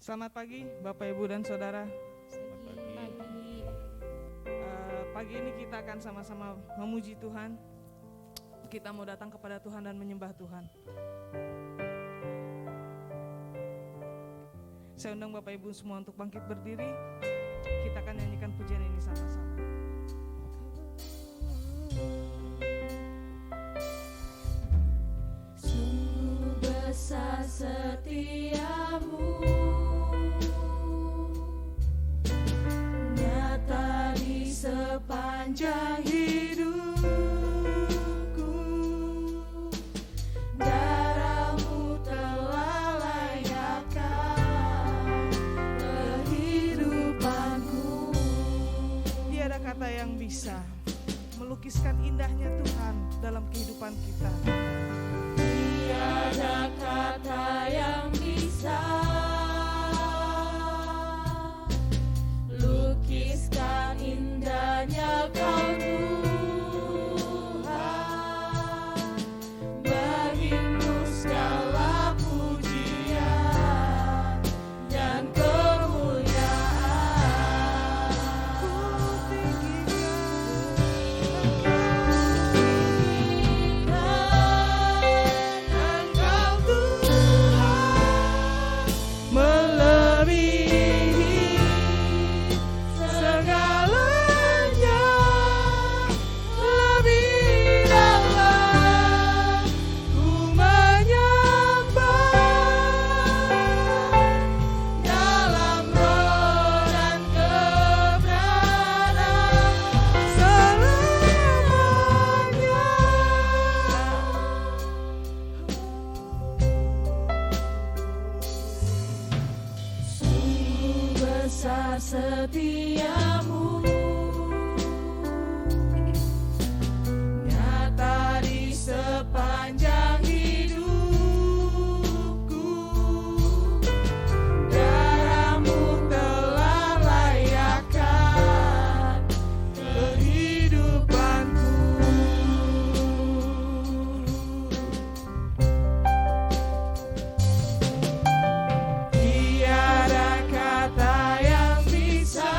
Selamat pagi Bapak Ibu dan Saudara. Selamat pagi. Pagi ini kita akan sama-sama memuji Tuhan. Kita mau datang kepada Tuhan dan menyembah Tuhan. Saya undang Bapak Ibu semua untuk bangkit berdiri. Kita akan nyanyikan pujian ini sama-sama. Sungguh besar setiamu, nyata di sepanjang hidupku. Darahmu telah layakkan kehidupanku. Tiada kata yang bisa melukiskan indahnya Tuhan dalam kehidupan kita. Tiada kata yang bisa lukiskan indahnya Kau Tuhan. Bagimu segala pujian dan kemuliaan. Ku setiamu, nyata di sepanjang hidupku. Darahmu telah layakkan kehidupanku. Tiada kata yang bisa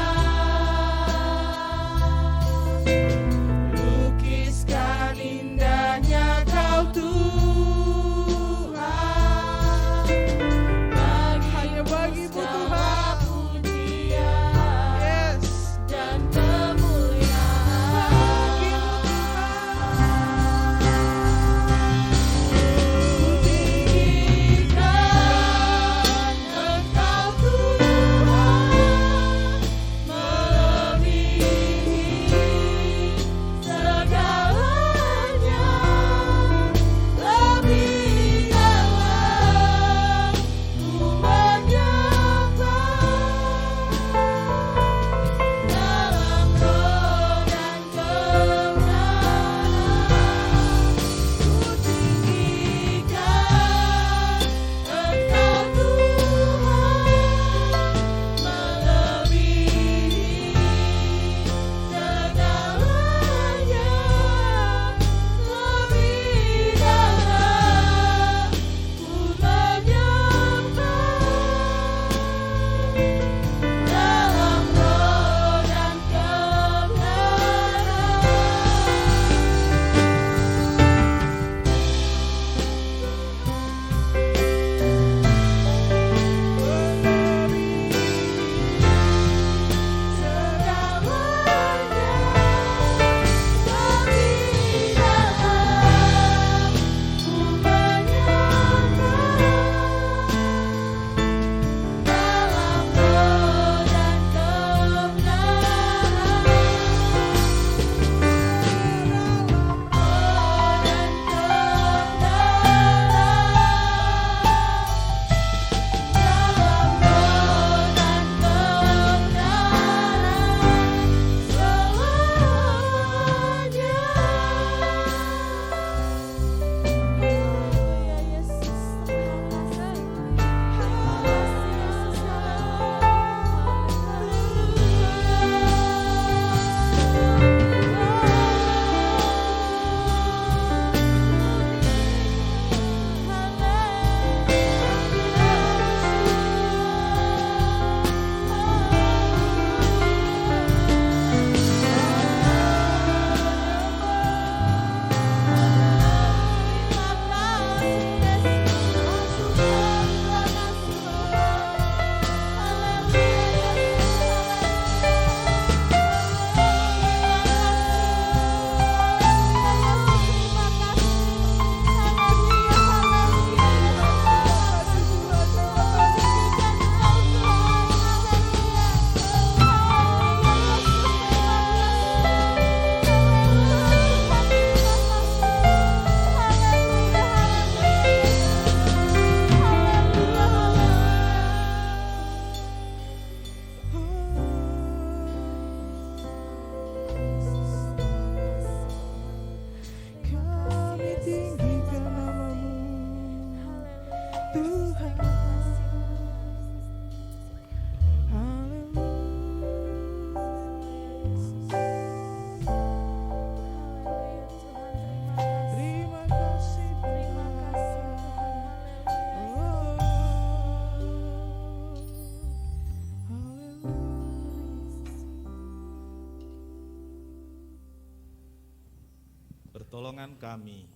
Pertolongan kami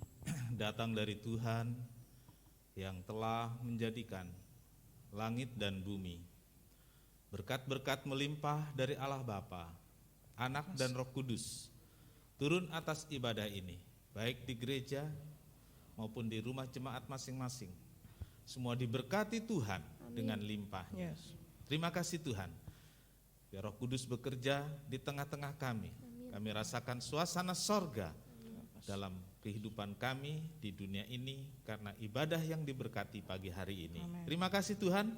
datang dari Tuhan yang telah menjadikan langit dan bumi. Berkat-berkat melimpah dari Allah Bapa, Anak dan Roh Kudus turun atas ibadah ini, baik di gereja maupun di rumah jemaat masing-masing. Semua diberkati Tuhan dengan limpahnya. Terima kasih Tuhan. Biar Roh Kudus bekerja di tengah-tengah kami. Kami rasakan suasana sorga dalam kehidupan kami di dunia ini karena ibadah yang diberkati pagi hari ini. Amen. Terima kasih Tuhan.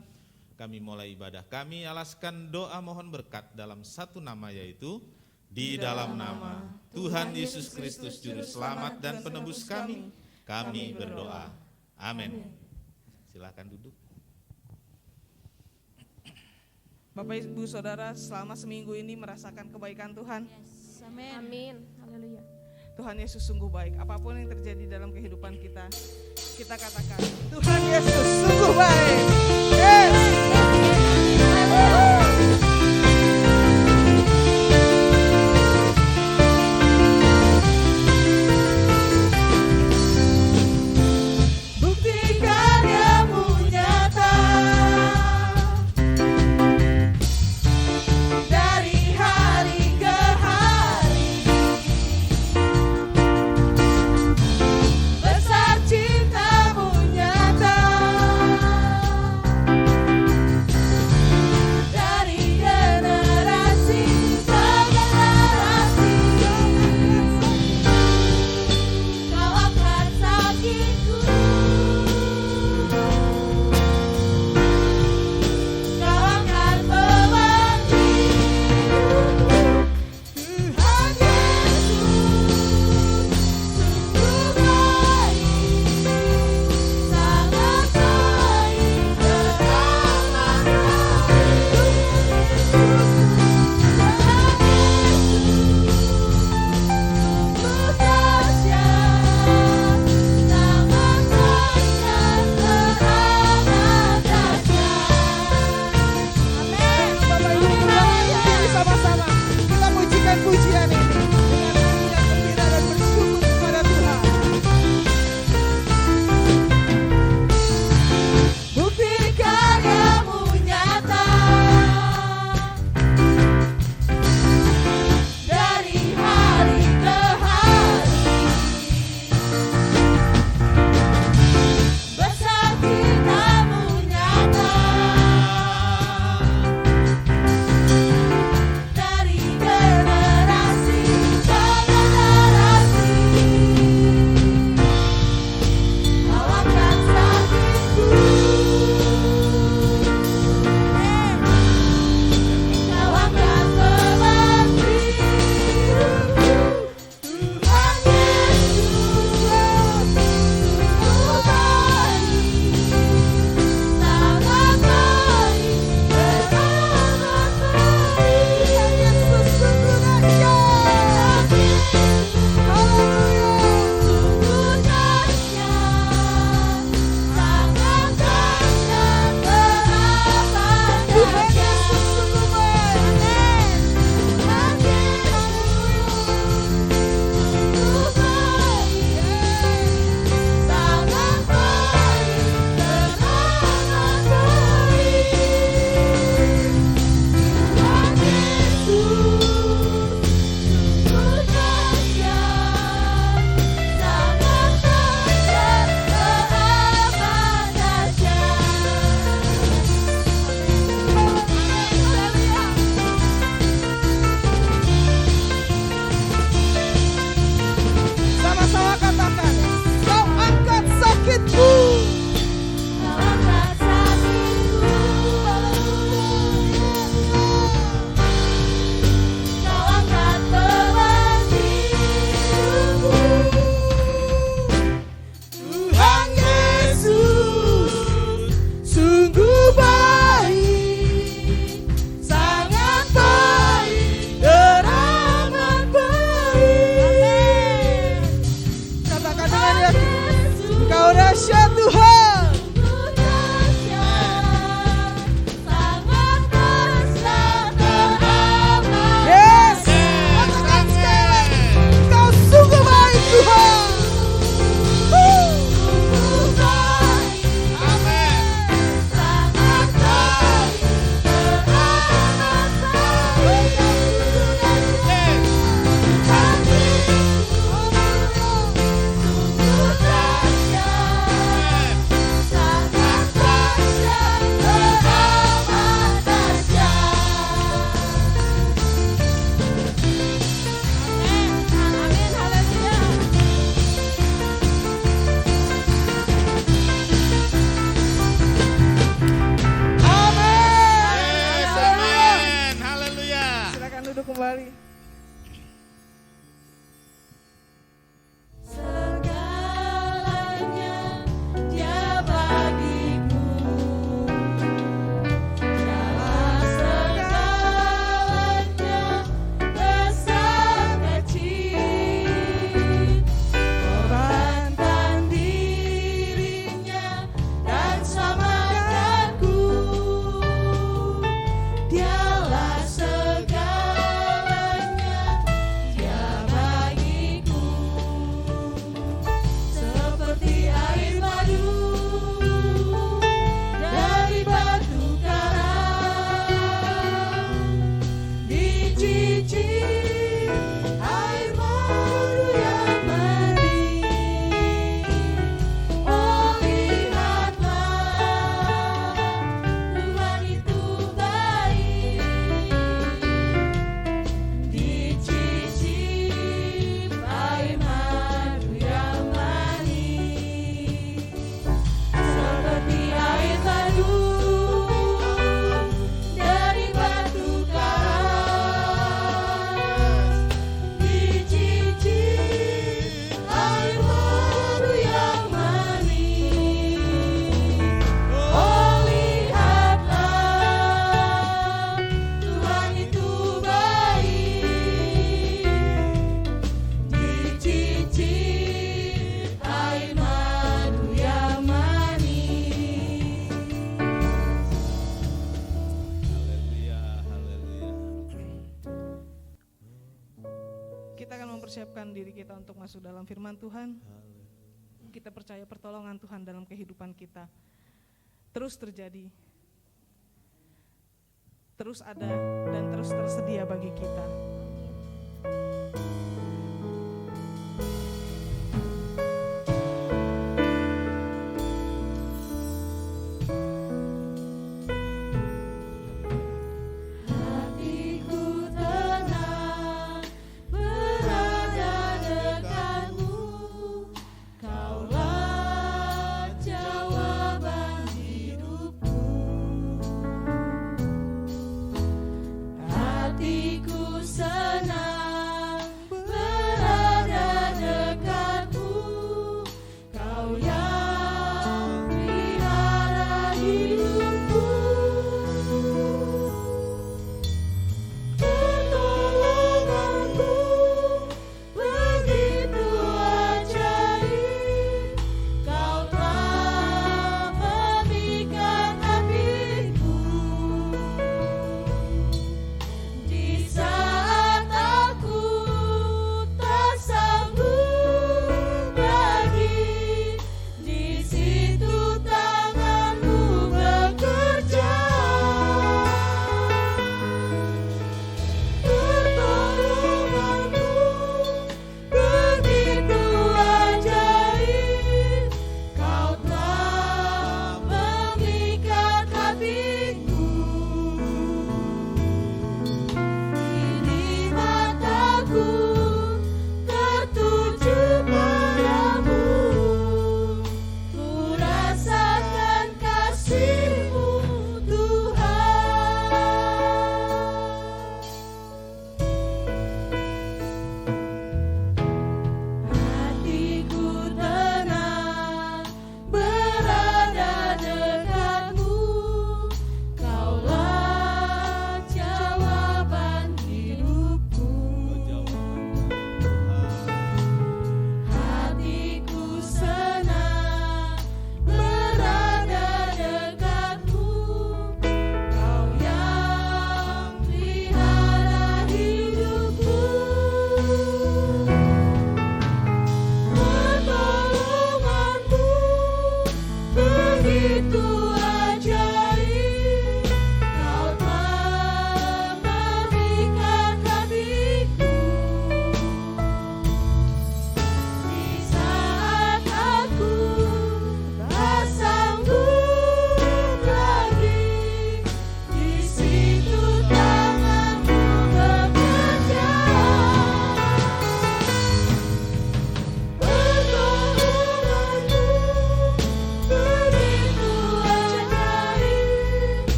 Kami mulai ibadah kami, alaskan doa mohon berkat dalam satu nama, yaitu di dalam nama Tuhan Yesus Kristus Juru Selamat dan Penebus kami berdoa. Amin. Silakan duduk. Bapak Ibu Saudara, selama seminggu ini merasakan kebaikan Tuhan. Yes. Amin. Haleluya. Tuhan Yesus sungguh baik. Apapun yang terjadi dalam kehidupan kita, kita katakan Tuhan Yesus sungguh baik. Yes. Bukti karya-Mu nyata dari hari ke hari. Besar cinta-Mu nyata mempersiapkan diri kita untuk masuk dalam firman Tuhan. Kita percaya pertolongan Tuhan dalam kehidupan kita terus terjadi, terus ada dan terus tersedia bagi kita.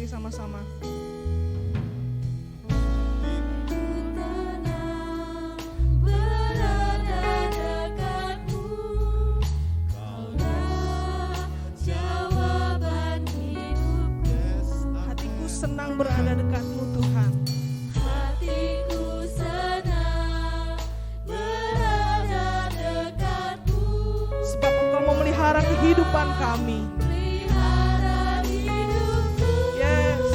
Sama-sama. Hatiku senang berada dekatmu Tuhan. Hatiku senang berada dekatmu, Sebab Engkau memelihara kehidupan kami. pelihara hidupku. Yes.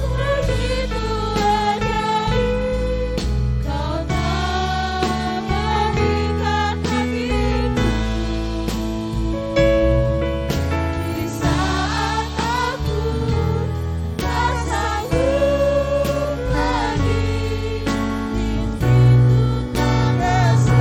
Begitu ajaib, Kau telah mengikat hatiku. Di saat aku tak sanggup lagi, rindu tak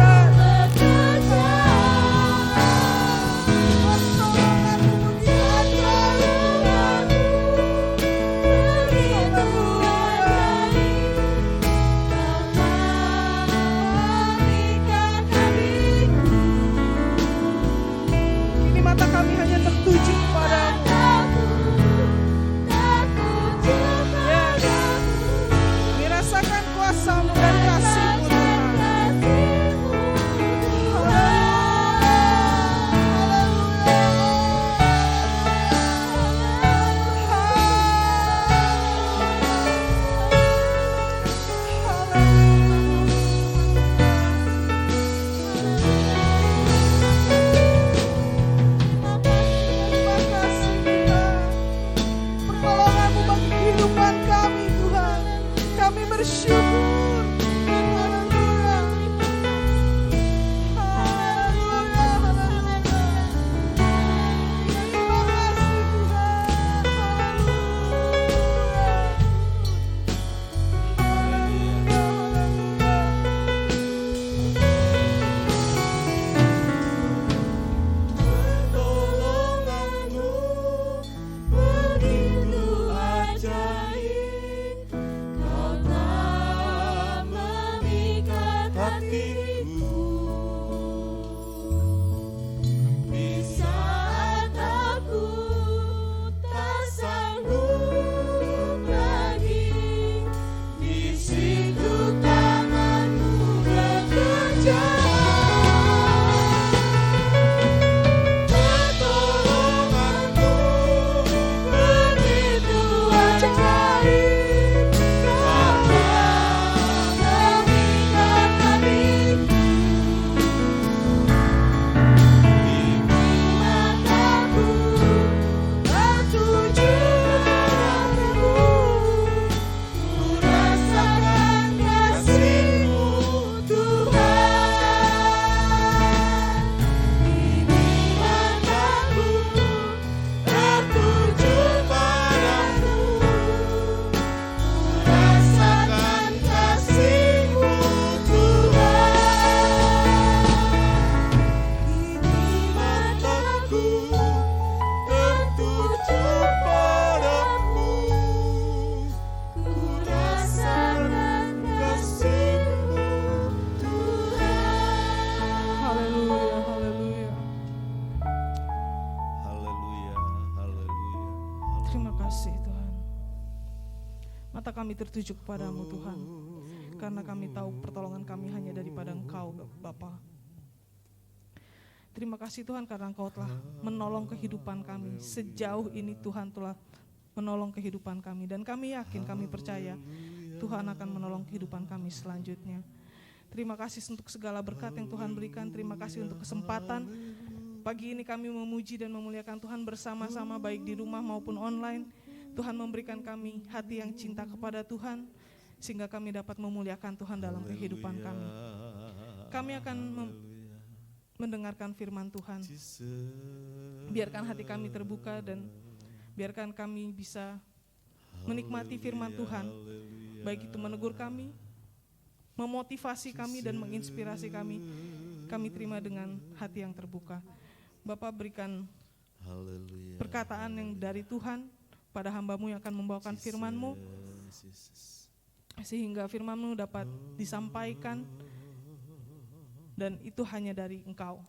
Terima kasih Tuhan. Mata kami tertuju kepadamu Tuhan, karena kami tahu pertolongan kami hanya daripada Engkau Bapa. Terima kasih Tuhan karena Engkau telah menolong kehidupan kami. Sejauh ini Tuhan telah menolong kehidupan kami. Dan kami yakin, kami percaya Tuhan akan menolong kehidupan kami selanjutnya. Terima kasih untuk segala berkat yang Tuhan berikan. Terima kasih untuk kesempatan. Pagi ini kami memuji dan memuliakan Tuhan bersama-sama baik di rumah maupun online. Tuhan memberikan kami hati yang cinta kepada Tuhan, sehingga kami dapat memuliakan Tuhan dalam kehidupan kami. Kami akan mendengarkan firman Tuhan. Biarkan hati kami terbuka dan biarkan kami bisa menikmati firman Tuhan. Baik itu menegur kami, memotivasi kami dan menginspirasi kami. Kami terima dengan hati yang terbuka. Bapak berikan perkataan yang dari Tuhan pada hamba-Mu yang akan membawakan firman-Mu, sehingga firman-Mu dapat disampaikan dan itu hanya dari Engkau.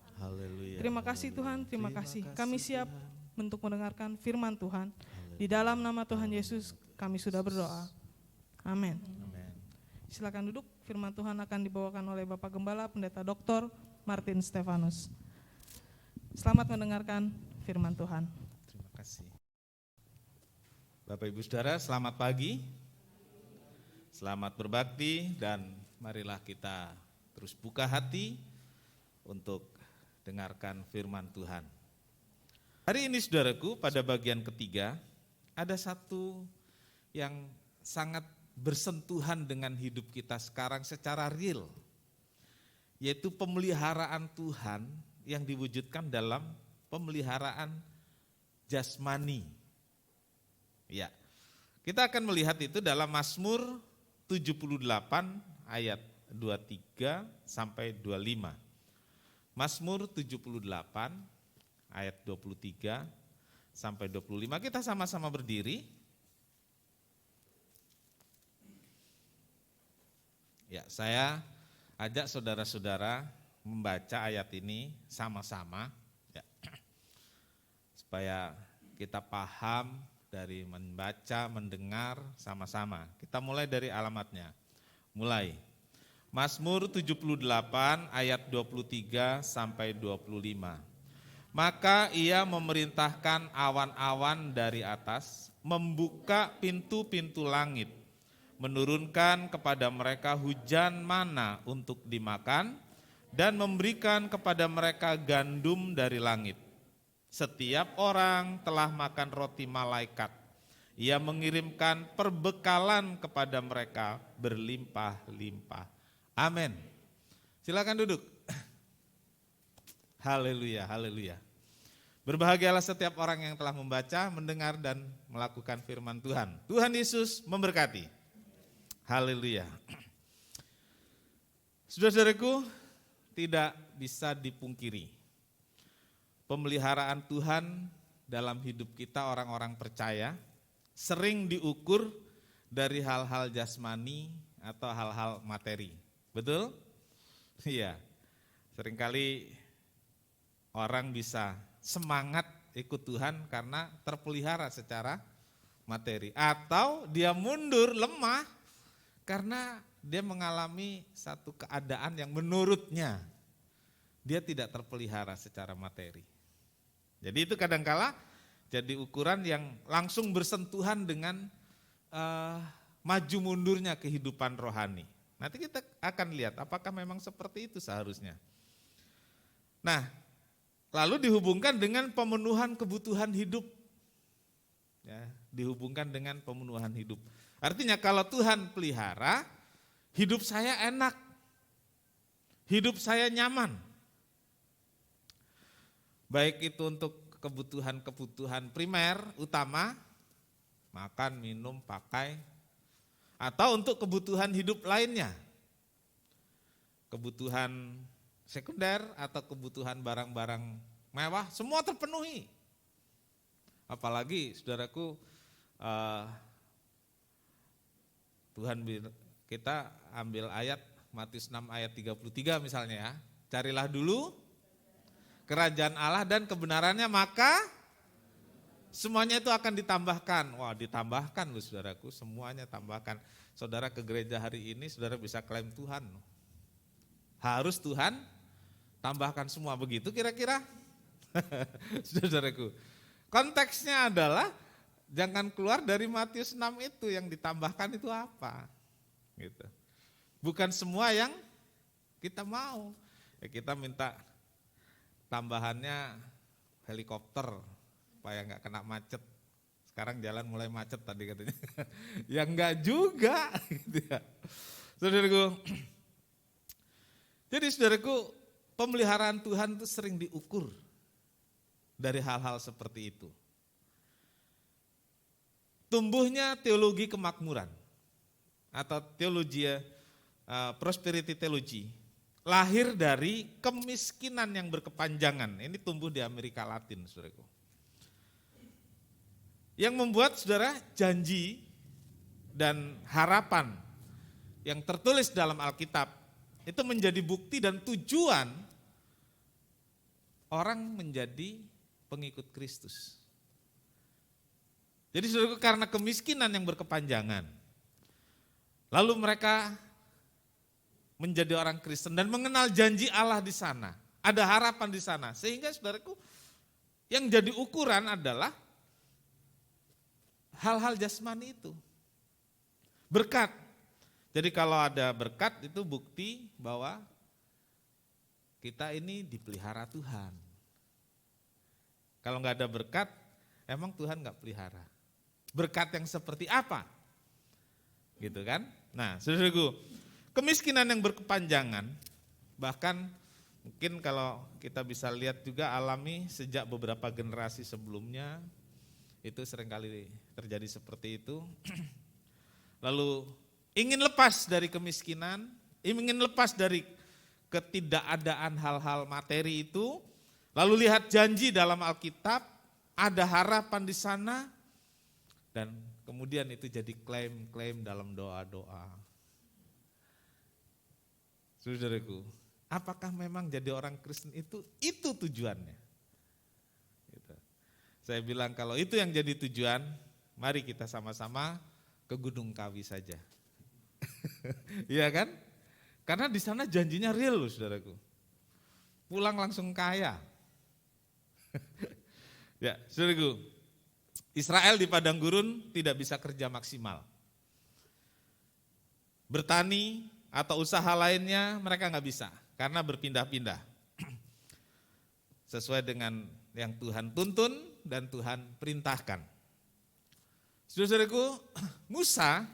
Terima kasih Tuhan, terima kasih. Kami siap untuk mendengarkan firman Tuhan. Di dalam nama Tuhan Yesus kami sudah berdoa. Amin. Silakan duduk, firman Tuhan akan dibawakan oleh Bapak Gembala Pendeta Dr. Martin Stefanus. Selamat mendengarkan firman Tuhan. Terima kasih. Bapak Ibu Saudara, selamat pagi. Selamat berbakti dan marilah kita terus buka hati untuk dengarkan firman Tuhan. Hari ini saudaraku, pada bagian ketiga ada satu yang sangat bersentuhan dengan hidup kita sekarang secara real, yaitu pemeliharaan Tuhan yang diwujudkan dalam pemeliharaan jasmani. Ya, kita akan melihat itu dalam Mazmur 78 ayat 23 sampai 25. Mazmur 78 ayat 23 sampai 25. Kita sama-sama berdiri. Ya, saya ajak saudara-saudara membaca ayat ini sama-sama ya. Supaya kita paham dari membaca, mendengar sama-sama. Kita mulai dari alamatnya. Mulai. Mazmur 78 ayat 23 sampai 25. Maka ia memerintahkan awan-awan dari atas, membuka pintu-pintu langit, menurunkan kepada mereka hujan mana untuk dimakan, dan memberikan kepada mereka gandum dari langit. Setiap orang telah makan roti malaikat. Ia mengirimkan perbekalan kepada mereka berlimpah-limpah. Amin. Silakan duduk. Haleluya, haleluya. Berbahagialah setiap orang yang telah membaca, mendengar, dan melakukan firman Tuhan. Tuhan Yesus memberkati. Haleluya. Saudara-saudaraku, tidak bisa dipungkiri. Pemeliharaan Tuhan dalam hidup kita orang-orang percaya sering diukur dari hal-hal jasmani atau hal-hal materi. Betul? Iya. Seringkali orang bisa semangat ikut Tuhan karena terpelihara secara materi. Atau dia mundur, lemah karena dia mengalami satu keadaan yang menurutnya dia tidak terpelihara secara materi. Jadi itu kadangkala jadi ukuran yang langsung bersentuhan dengan maju mundurnya kehidupan rohani. Nanti kita akan lihat apakah memang seperti itu seharusnya. Nah, lalu dihubungkan dengan pemenuhan kebutuhan hidup. Ya, dihubungkan dengan pemenuhan hidup. Artinya kalau Tuhan pelihara, hidup saya enak, hidup saya nyaman. Baik itu untuk kebutuhan-kebutuhan primer, utama, makan, minum, pakai, atau untuk kebutuhan hidup lainnya. Kebutuhan sekunder atau kebutuhan barang-barang mewah, semua terpenuhi. Apalagi saudaraku, Tuhan kita ambil ayat Matius 6 ayat 33 misalnya ya. Carilah dulu kerajaan Allah dan kebenarannya, maka semuanya itu akan ditambahkan. Wah, ditambahkan loh saudaraku, semuanya tambahkan. Saudara ke gereja hari ini, saudara bisa klaim Tuhan. Harus Tuhan tambahkan semua, begitu kira-kira? Saudaraku, konteksnya adalah jangan keluar dari Matius 6 itu, yang ditambahkan itu apa? Gitu. Bukan semua yang kita mau. Ya kita minta tambahannya helikopter supaya nggak kena macet. Sekarang jalan mulai macet tadi katanya. Ya enggak juga gitu ya. Saudaraku. Jadi saudaraku, pemeliharaan Tuhan itu sering diukur dari hal-hal seperti itu. Tumbuhnya teologi kemakmuran atau teologi prosperity theology lahir dari kemiskinan yang berkepanjangan. Ini tumbuh di Amerika Latin, saudaraku. Yang membuat saudara janji dan harapan yang tertulis dalam Alkitab itu menjadi bukti dan tujuan orang menjadi pengikut Kristus. Jadi saudaraku, karena kemiskinan yang berkepanjangan, lalu mereka menjadi orang Kristen dan mengenal janji Allah di sana. Ada harapan di sana. Sehingga saudaraku, yang jadi ukuran adalah hal-hal jasmani itu. Berkat. Jadi kalau ada berkat itu bukti bahwa kita ini dipelihara Tuhan. Kalau nggak ada berkat, emang Tuhan nggak pelihara. Berkat yang seperti apa? Gitu kan? Nah, saudaraku, kemiskinan yang berkepanjangan, bahkan mungkin kalau kita bisa lihat juga alami sejak beberapa generasi sebelumnya, itu seringkali terjadi seperti itu. Lalu ingin lepas dari kemiskinan, ingin lepas dari ketidakadaan hal-hal materi itu, lalu lihat janji dalam Alkitab, ada harapan di sana, dan kemudian itu jadi klaim-klaim dalam doa-doa. Saudaraku, apakah memang jadi orang Kristen itu tujuannya? Gitu. Saya bilang kalau itu yang jadi tujuan, mari kita sama-sama ke Gunung Kawi saja. Iya kan? Karena di sana janjinya real loh saudaraku. Pulang langsung kaya. Ya, saudaraku, Israel di padang gurun tidak bisa kerja maksimal. Bertani atau usaha lainnya mereka nggak bisa karena berpindah-pindah. Sesuai dengan yang Tuhan tuntun dan Tuhan perintahkan. Saudaraku, Musa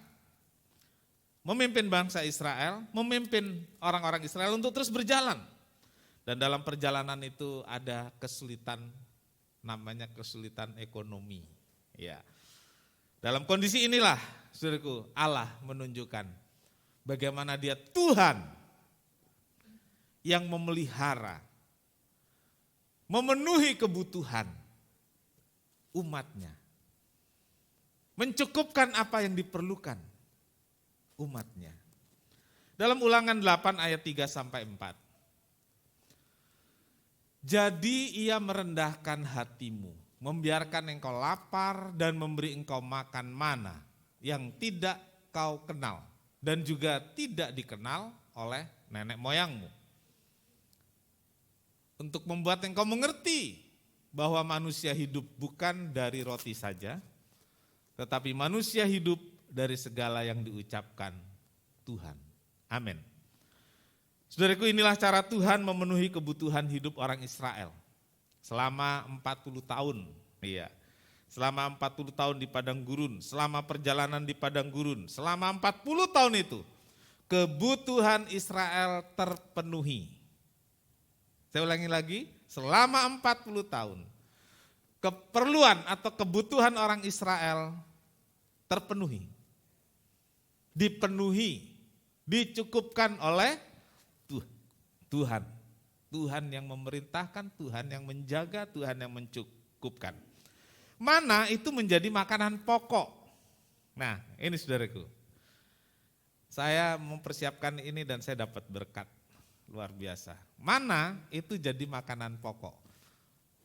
memimpin bangsa Israel, memimpin orang-orang Israel untuk terus berjalan. Dan dalam perjalanan itu ada kesulitan, namanya kesulitan ekonomi. Ya. Dalam kondisi inilah, saudaraku, Allah menunjukkan bagaimana Dia Tuhan yang memelihara, memenuhi kebutuhan umatnya, mencukupkan apa yang diperlukan umatnya. Dalam Ulangan 8 ayat 3 sampai 4. Jadi ia merendahkan hatimu, membiarkan engkau lapar dan memberi engkau makan mana yang tidak kau kenal dan juga tidak dikenal oleh nenek moyangmu. Untuk membuat engkau mengerti bahwa manusia hidup bukan dari roti saja, tetapi manusia hidup dari segala yang diucapkan Tuhan. Amin. Saudaraku, inilah cara Tuhan memenuhi kebutuhan hidup orang Israel selama 40 tahun. Iya. Selama 40 tahun di padang gurun, selama perjalanan di padang gurun, selama 40 tahun itu kebutuhan Israel terpenuhi. Saya ulangi lagi, selama 40 tahun keperluan atau kebutuhan orang Israel terpenuhi. Dipenuhi, dicukupkan oleh Tuhan. Tuhan yang memerintahkan, Tuhan yang menjaga, Tuhan yang mencukupkan. Mana itu menjadi makanan pokok. Nah, ini saudaraku. Saya mempersiapkan ini dan saya dapat berkat luar biasa. Mana itu jadi makanan pokok.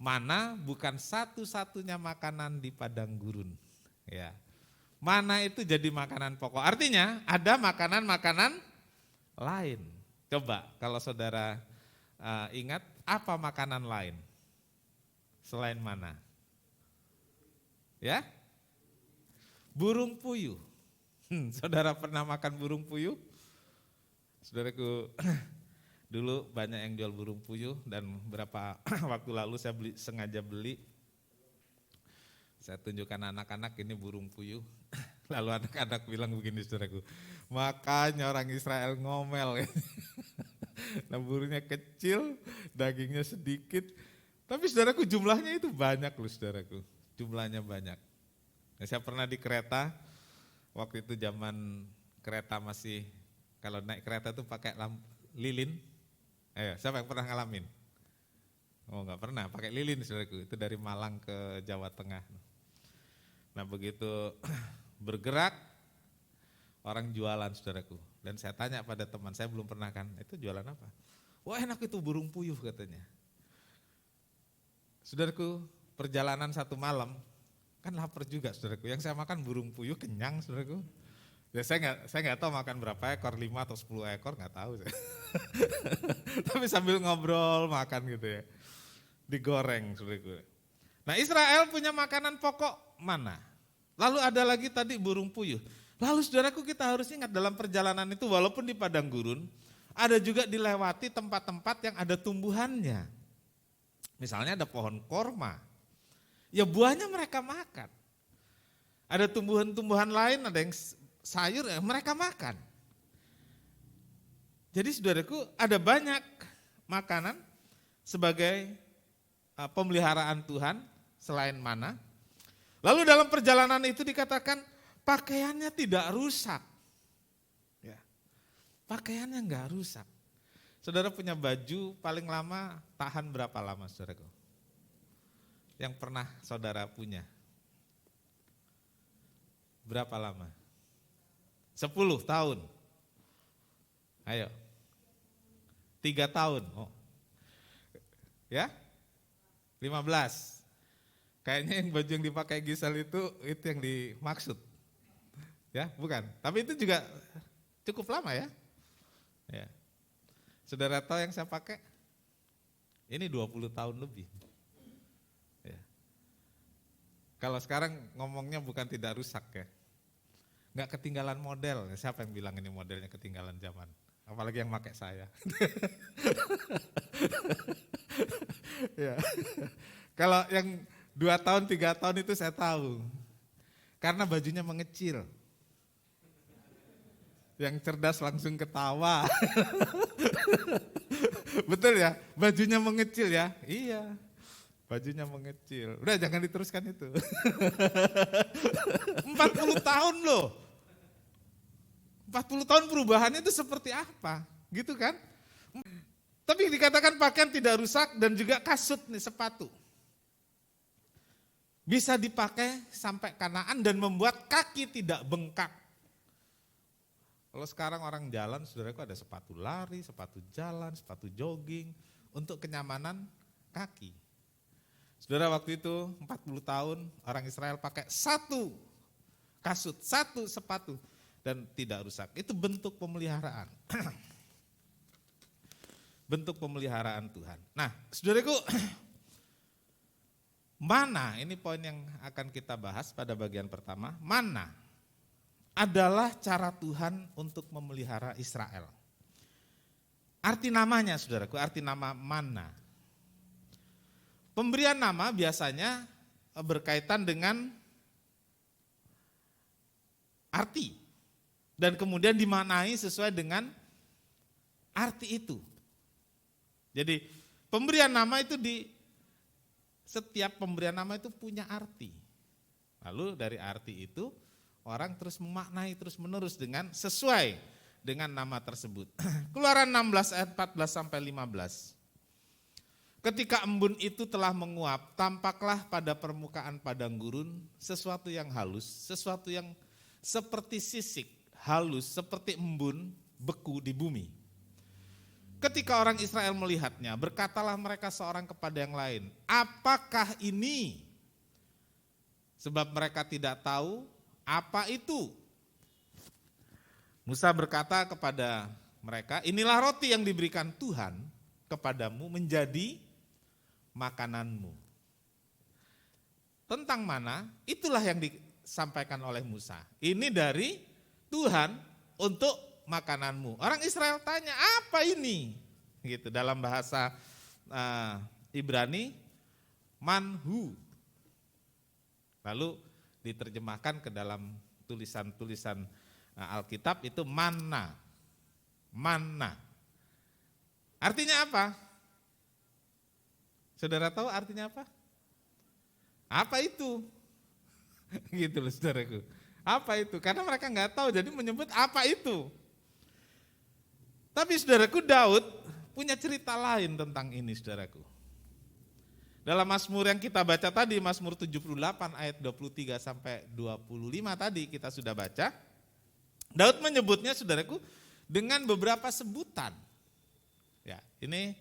Mana bukan satu-satunya makanan di padang gurun. Ya. Mana itu jadi makanan pokok. Artinya ada makanan-makanan lain. Coba kalau saudara ingat, apa makanan lain selain mana? Ya? Burung puyuh. Saudara pernah makan burung puyuh? Saudaraku, dulu banyak yang jual burung puyuh dan beberapa waktu lalu saya sengaja beli. Saya tunjukkan anak-anak ini burung puyuh. Lalu anak-anak bilang begini saudaraku, makanya orang Israel ngomel. Nah burungnya kecil, dagingnya sedikit. Tapi saudaraku jumlahnya itu banyak loh saudaraku, jumlahnya banyak. Nah, saya pernah di kereta, waktu itu zaman kereta masih, kalau naik kereta tuh pakai lilin. Ayo, siapa yang pernah ngalamin? Oh enggak pernah, pakai lilin saudaraku, itu dari Malang ke Jawa Tengah. Nah begitu bergerak, orang jualan saudaraku. Dan saya tanya pada teman, saya belum pernah kan, itu jualan apa? Wah enak itu burung puyuh katanya. Saudaraku, perjalanan 1 malam, kan lapar juga saudaraku. Yang saya makan burung puyuh kenyang saudaraku. Ya saya nggak tahu makan berapa ekor, 5 atau 10 ekor nggak tahu saya. Tapi sambil ngobrol makan gitu ya, digoreng saudaraku. Nah Israel punya makanan pokok mana? Lalu ada lagi tadi burung puyuh. Lalu saudaraku kita harus ingat dalam perjalanan itu walaupun di padang gurun, ada juga dilewati tempat-tempat yang ada tumbuhannya. Misalnya ada pohon korma, ya buahnya mereka makan. Ada tumbuhan-tumbuhan lain, ada yang sayur, ya mereka makan. Jadi saudaraku ada banyak makanan sebagai pemeliharaan Tuhan selain mana. Lalu dalam perjalanan itu dikatakan pakaiannya tidak rusak. Ya, pakaiannya enggak rusak. Saudara punya baju paling lama tahan berapa lama saudaraku? Yang pernah saudara punya? Berapa lama? 10 tahun. Ayo. 3 tahun. Oh. Ya? 15. Kayaknya yang baju yang dipakai Gisel itu yang dimaksud. Ya, bukan. Tapi itu juga cukup lama ya. Ya. Saudara tahu yang saya pakai? Ini 20 tahun lebih. Ya. Kalau sekarang ngomongnya bukan tidak rusak ya. Enggak ketinggalan model. Siapa yang bilang ini modelnya ketinggalan zaman? Apalagi yang pakai saya. Ya. Kalau yang 2 tahun, 3 tahun itu saya tahu. Karena bajunya mengecil. Yang cerdas langsung ketawa. Betul ya? Bajunya mengecil ya? Iya. Bajunya mengecil. Udah jangan diteruskan itu. 40 tahun loh. 40 tahun perubahannya itu seperti apa? Gitu kan? Tapi dikatakan pakaian tidak rusak dan juga kasut nih, sepatu. Bisa dipakai sampai Kanaan dan membuat kaki tidak bengkak. Kalau sekarang orang jalan, saudaraku ada sepatu lari, sepatu jalan, sepatu jogging, untuk kenyamanan kaki. Saudara waktu itu 40 tahun orang Israel pakai 1 kasut, 1 sepatu dan tidak rusak. Itu bentuk pemeliharaan. Bentuk pemeliharaan Tuhan. Nah saudaraku, mana, ini poin yang akan kita bahas pada bagian pertama, mana adalah cara Tuhan untuk memelihara Israel. Arti namanya saudaraku, arti nama mana. Pemberian nama biasanya berkaitan dengan arti. Dan kemudian dimaknai sesuai dengan arti itu. Jadi pemberian nama itu setiap pemberian nama itu punya arti. Lalu dari arti itu orang terus memaknai terus menerus dengan sesuai dengan nama tersebut. Keluaran 16 ayat 14 sampai 15. Ketika embun itu telah menguap, tampaklah pada permukaan padang gurun sesuatu yang halus, sesuatu yang seperti sisik, halus seperti embun beku di bumi. Ketika orang Israel melihatnya, berkatalah mereka seorang kepada yang lain, apakah ini? Sebab mereka tidak tahu apa itu. Musa berkata kepada mereka, inilah roti yang diberikan Tuhan kepadamu menjadi makananmu. Tentang mana, itulah yang disampaikan oleh Musa. Ini dari Tuhan untuk makananmu. Orang Israel tanya, apa ini? Gitu dalam bahasa Ibrani, manhu. Lalu diterjemahkan ke dalam tulisan-tulisan Alkitab itu manna. Manna. Artinya apa? Saudara tahu artinya apa? Apa itu? Gitu loh saudaraku. Apa itu? Karena mereka nggak tahu, jadi menyebut apa itu. Tapi saudaraku, Daud punya cerita lain tentang ini saudaraku. Dalam Mazmur yang kita baca tadi, Mazmur 78 ayat 23 sampai 25 tadi kita sudah baca. Daud menyebutnya saudaraku dengan beberapa sebutan. Ya, ini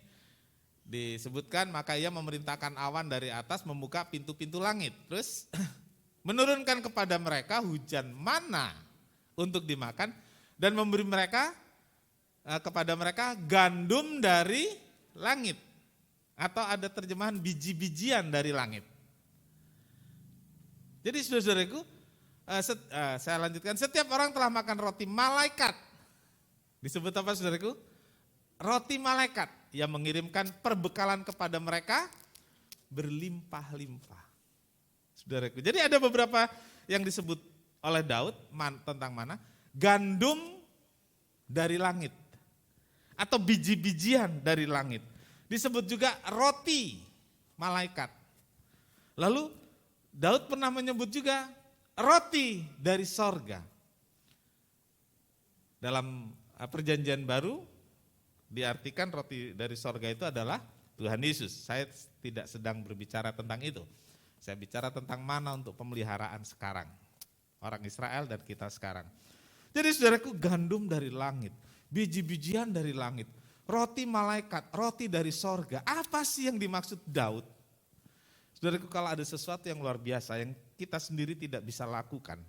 disebutkan, maka ia memerintahkan awan dari atas membuka pintu-pintu langit. Terus menurunkan kepada mereka hujan mana untuk dimakan dan memberi kepada mereka gandum dari langit, atau ada terjemahan biji-bijian dari langit. Jadi saudara-saudaraku, saya lanjutkan, setiap orang telah makan roti malaikat. Disebut apa saudaraku? Roti malaikat yang mengirimkan perbekalan kepada mereka berlimpah-limpah. Saudaraku, jadi ada beberapa yang disebut oleh Daud tentang mana? Gandum dari langit atau biji-bijian dari langit. Disebut juga roti malaikat. Lalu Daud pernah menyebut juga roti dari sorga. Dalam perjanjian baru diartikan roti dari sorga itu adalah Tuhan Yesus. Saya tidak sedang berbicara tentang itu. Saya bicara tentang mana untuk pemeliharaan sekarang. Orang Israel dan kita sekarang. Jadi saudaraku, gandum dari langit, biji-bijian dari langit, roti malaikat, roti dari sorga. Apa sih yang dimaksud Daud? Saudaraku, kalau ada sesuatu yang luar biasa yang kita sendiri tidak bisa lakukan,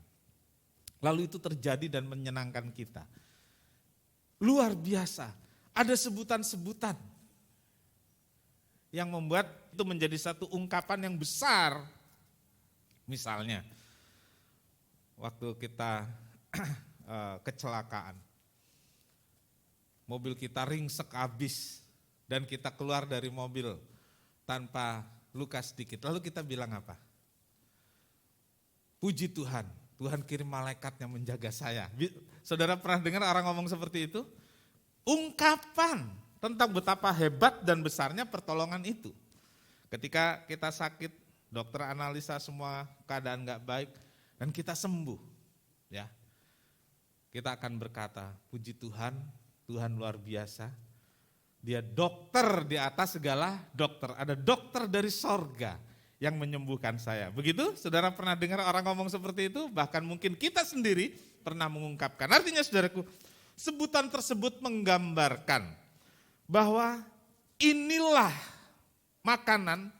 lalu itu terjadi dan menyenangkan kita. Luar biasa, ada sebutan-sebutan yang membuat itu menjadi satu ungkapan yang besar. Misalnya, waktu kita kecelakaan, mobil kita ringsek habis dan kita keluar dari mobil tanpa luka sedikit. Lalu kita bilang apa? Puji Tuhan, Tuhan kirim malaikatnya menjaga saya. Saudara pernah dengar orang ngomong seperti itu? Ungkapan tentang betapa hebat dan besarnya pertolongan itu. Ketika kita sakit, dokter analisa semua keadaan gak baik dan kita sembuh. Ya, kita akan berkata, puji Tuhan, Tuhan luar biasa. Dia dokter di atas segala dokter. Ada dokter dari sorga yang menyembuhkan saya. Begitu? Saudara pernah dengar orang ngomong seperti itu? Bahkan mungkin kita sendiri pernah mengungkapkan. Artinya saudaraku, sebutan tersebut menggambarkan bahwa inilah makanan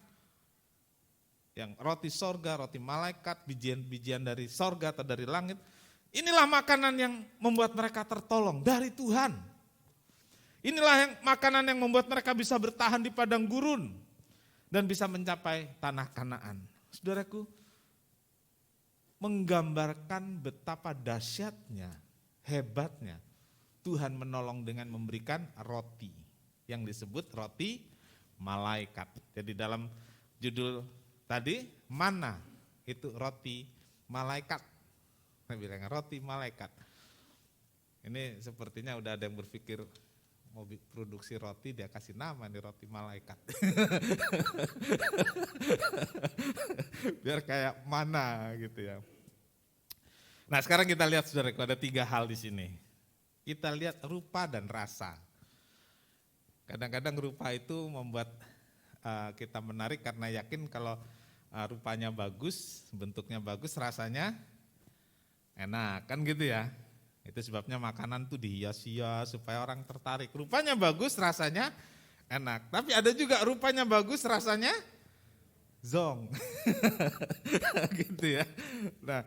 yang roti sorga, roti malaikat, bijian-bijian dari sorga atau dari langit. Inilah makanan yang membuat mereka tertolong dari Tuhan. Inilah yang makanan yang membuat mereka bisa bertahan di padang gurun dan bisa mencapai tanah Kanaan. Saudaraku, menggambarkan betapa dahsyatnya, hebatnya Tuhan menolong dengan memberikan roti yang disebut roti malaikat. Jadi dalam judul tadi, mana itu roti malaikat. Saya bilang roti malaikat. Ini sepertinya udah ada yang berpikir mau produksi roti, dia kasih nama nih roti malaikat. Biar kayak mana gitu ya. Nah sekarang kita lihat saudaraku, ada 3 hal di sini. Kita lihat rupa dan rasa. Kadang-kadang rupa itu membuat kita menarik karena yakin kalau rupanya bagus, bentuknya bagus, rasanya enak kan gitu ya. Itu sebabnya makanan tuh dihias-hias supaya orang tertarik. Rupanya bagus, rasanya enak. Tapi ada juga rupanya bagus, rasanya zong. Gitu ya. Nah,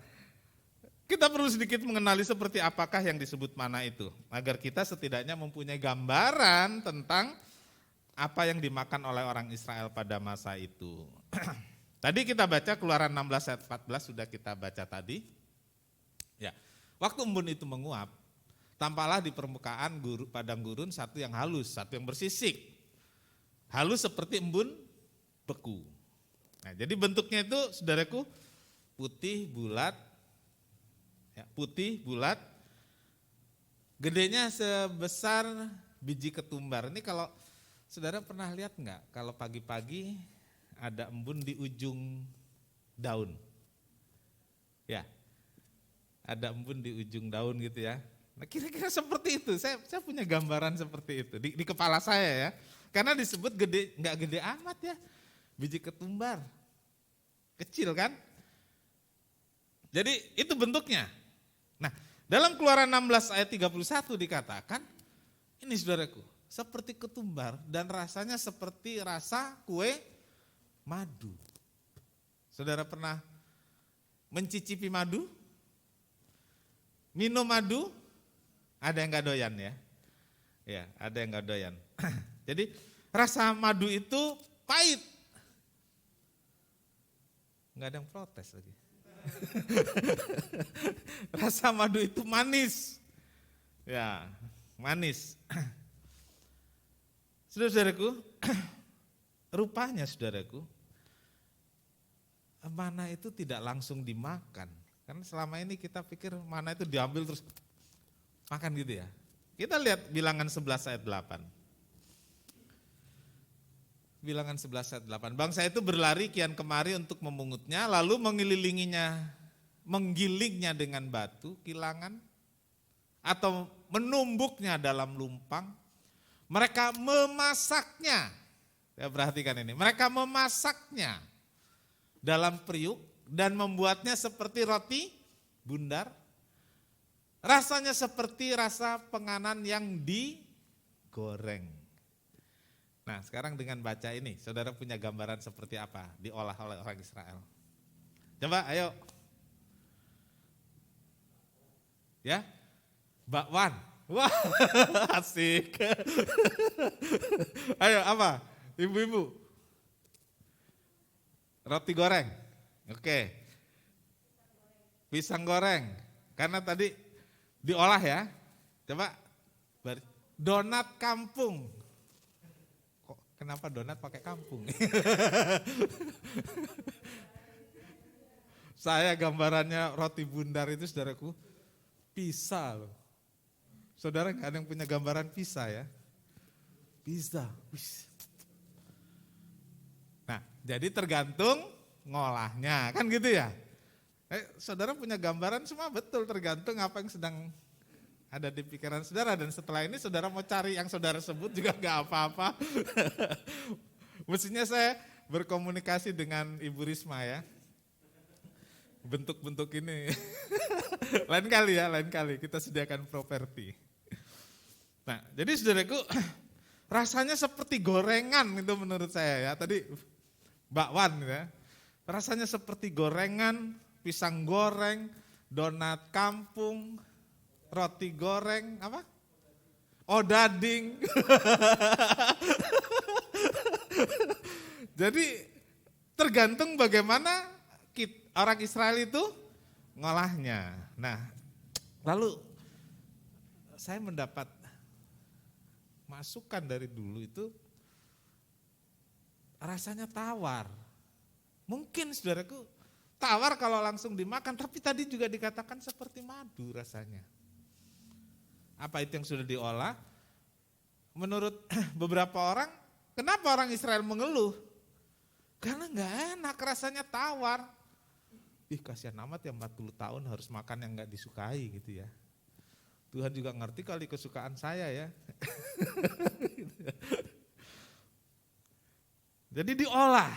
kita perlu sedikit mengenali seperti apakah yang disebut mana itu. Agar kita setidaknya mempunyai gambaran tentang apa yang dimakan oleh orang Israel pada masa itu. Tadi kita baca Keluaran 16 ayat 14 sudah kita baca tadi. Ya, waktu embun itu menguap, tampaklah di permukaan padang gurun satu yang halus, satu yang bersisik. Halus seperti embun beku. Nah, jadi bentuknya itu saudaraku putih bulat, ya, putih bulat, gedenya sebesar biji ketumbar. Ini kalau saudara pernah lihat enggak, kalau pagi-pagi ada embun di ujung daun. Ya, ada embun di ujung daun gitu ya. Nah, kira-kira seperti itu, saya punya gambaran seperti itu di kepala saya ya. Karena disebut gede, enggak gede amat ya, biji ketumbar, kecil kan. Jadi itu bentuknya. Nah, dalam Keluaran 16 ayat 31 dikatakan, ini saudaraku, seperti ketumbar dan rasanya seperti rasa kue madu. Saudara pernah mencicipi madu? Minum madu? Ada yang gak doyan ya? Ya, ada yang gak doyan. Jadi rasa madu itu pahit. Gak ada yang protes lagi. Rasa madu itu manis. Ya, manis. Saudara-saudaraku, rupanya saudaraku, mana itu tidak langsung dimakan. Karena selama ini kita pikir mana itu diambil terus makan gitu ya. Kita lihat Bilangan 11 ayat 8. Bilangan 11 ayat 8. Bangsa itu berlari kian kemari untuk memungutnya, lalu menggilingnya dengan batu, kilangan, atau menumbuknya dalam lumpang. Mereka memasaknya, ya perhatikan ini, mereka memasaknya dalam periuk dan membuatnya seperti roti bundar. Rasanya seperti rasa penganan yang digoreng. Nah, sekarang dengan baca ini, saudara punya gambaran seperti apa diolah oleh orang Israel? Coba, ayo. Ya, bakwan. Wah, asik. Ayo, apa? Ibu-ibu. Roti goreng. Oke. Pisang goreng. Karena tadi diolah ya. Coba, donat kampung. Kenapa donat pakai kampung? Saya gambarannya roti bundar itu saudaraku, pizza loh. Saudara nggak ada yang punya gambaran pizza ya? Pizza. Nah, jadi tergantung ngolahnya, kan gitu ya? Saudara punya gambaran semua betul, tergantung apa yang sedang ada di pikiran saudara, dan setelah ini saudara mau cari yang saudara sebut juga gak apa-apa. Mestinya saya berkomunikasi dengan Ibu Risma ya. Bentuk-bentuk ini. Lain kali kita sediakan properti. Nah, jadi saudaraku, rasanya seperti gorengan itu menurut saya ya. Tadi bakwan ya. Rasanya seperti gorengan, pisang goreng, donat kampung, roti goreng, apa? Odading. Jadi tergantung bagaimana orang Israel itu ngolahnya. Nah, lalu saya mendapat masukan dari dulu itu rasanya tawar. Mungkin saudaraku tawar kalau langsung dimakan, tapi tadi juga dikatakan seperti madu rasanya. Apa itu yang sudah diolah? Menurut beberapa orang, kenapa orang Israel mengeluh? Karena gak enak, rasanya tawar. Kasihan amat ya 40 tahun harus makan yang gak disukai gitu ya. Tuhan juga ngerti kali kesukaan saya ya. Jadi diolah.